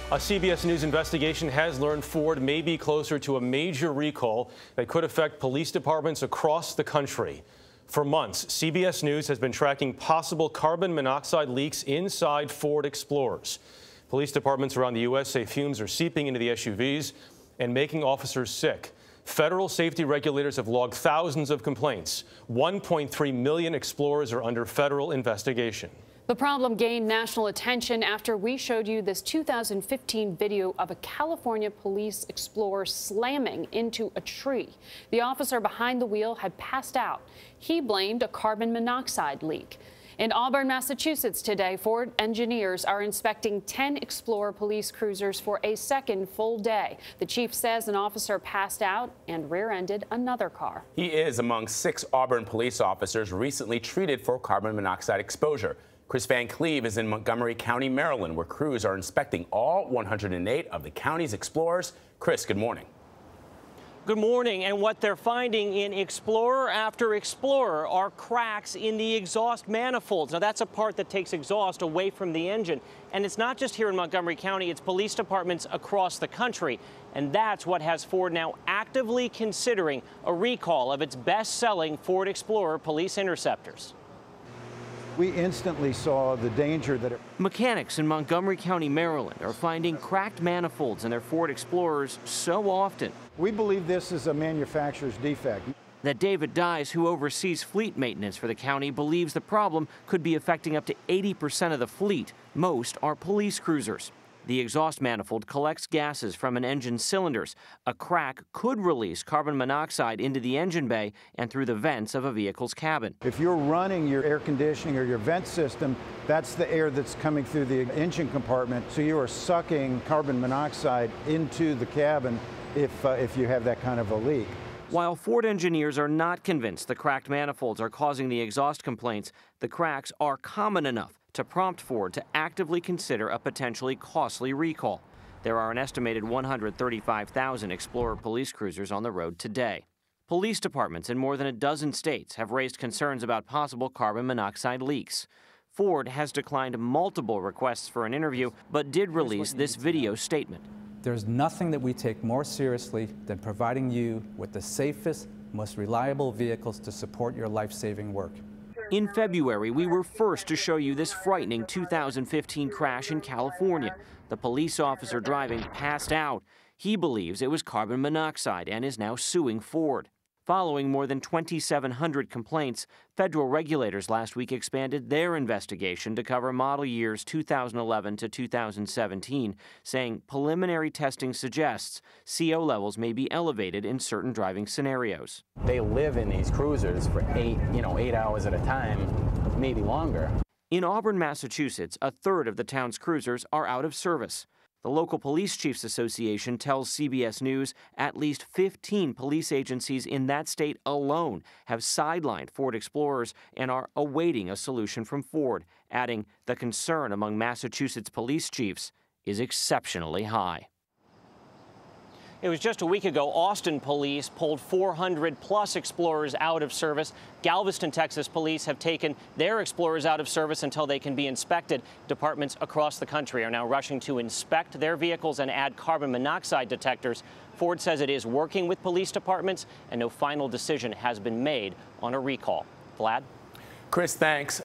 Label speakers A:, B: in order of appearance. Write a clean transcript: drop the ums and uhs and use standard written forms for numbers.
A: A CBS News investigation has learned Ford may be closer to a major recall that could affect police departments across the country. For months, CBS News has been tracking possible carbon monoxide leaks inside Ford Explorers. Police departments around the U.S. say fumes are seeping into the SUVs and making officers sick. Federal safety regulators have logged thousands of complaints. 1.3 million Explorers are under federal investigation.
B: The problem gained national attention after we showed you this 2015 video of a California police Explorer slamming into a tree. The officer behind the wheel had passed out. He blamed a carbon monoxide leak. In Auburn, Massachusetts today, Ford engineers are inspecting 10 Explorer police cruisers for a second full day. The chief says an officer passed out and rear-ended another car.
C: He is among 6 Auburn police officers recently treated for carbon monoxide exposure. Kris Van Cleave is in Montgomery County, Maryland, where crews are inspecting all 108 of the county's Explorers. Kris, good morning.
D: Good morning. And what they're finding in Explorer after Explorer are cracks in the exhaust manifolds. Now, that's a part that takes exhaust away from the engine. And it's not just here in Montgomery County, it's police departments across the country. And that's what has Ford now actively considering a recall of its best-selling Ford Explorer police interceptors.
E: We instantly saw the danger that
D: Mechanics in Montgomery County, Maryland are finding cracked manifolds in their Ford Explorers so often.
E: We believe this is a manufacturer's defect.
D: That David Dyes, who oversees fleet maintenance for the county, believes the problem could be affecting up to 80% of the fleet. Most are police cruisers. The exhaust manifold collects gases from an engine's cylinders. A crack could release carbon monoxide into the engine bay and through the vents of a vehicle's cabin.
E: If you're running your air conditioning or your vent system, that's the air that's coming through the engine compartment. So you are sucking carbon monoxide into the cabin if you have that kind of a leak.
D: While Ford engineers are not convinced the cracked manifolds are causing the exhaust complaints, the cracks are common enough to prompt Ford to actively consider a potentially costly recall. There are an estimated 135,000 Explorer police cruisers on the road today. Police departments in more than a dozen states have raised concerns about possible carbon monoxide leaks. Ford has declined multiple requests for an interview, but did release this video statement.
F: There's nothing that we take more seriously than providing you with the safest, most reliable vehicles to support your life-saving work.
D: In February, we were first to show you this frightening 2015 crash in California. The police officer driving passed out. He believes it was carbon monoxide and is now suing Ford. Following more than 2,700 complaints, federal regulators last week expanded their investigation to cover model years 2011 to 2017, saying preliminary testing suggests CO levels may be elevated in certain driving scenarios.
G: They live in these cruisers for 8 hours at a time, maybe longer.
D: In Auburn, Massachusetts, a third of the town's cruisers are out of service. The local Police Chiefs Association tells CBS News at least 15 police agencies in that state alone have sidelined Ford Explorers and are awaiting a solution from Ford, adding the concern among Massachusetts police chiefs is exceptionally high. It was just a week ago, Austin police pulled 400-plus Explorers out of service. Galveston, Texas police have taken their Explorers out of service until they can be inspected. Departments across the country are now rushing to inspect their vehicles and add carbon monoxide detectors. Ford says it is working with police departments, and no final decision has been made on a recall. Vlad?
C: Kris, thanks.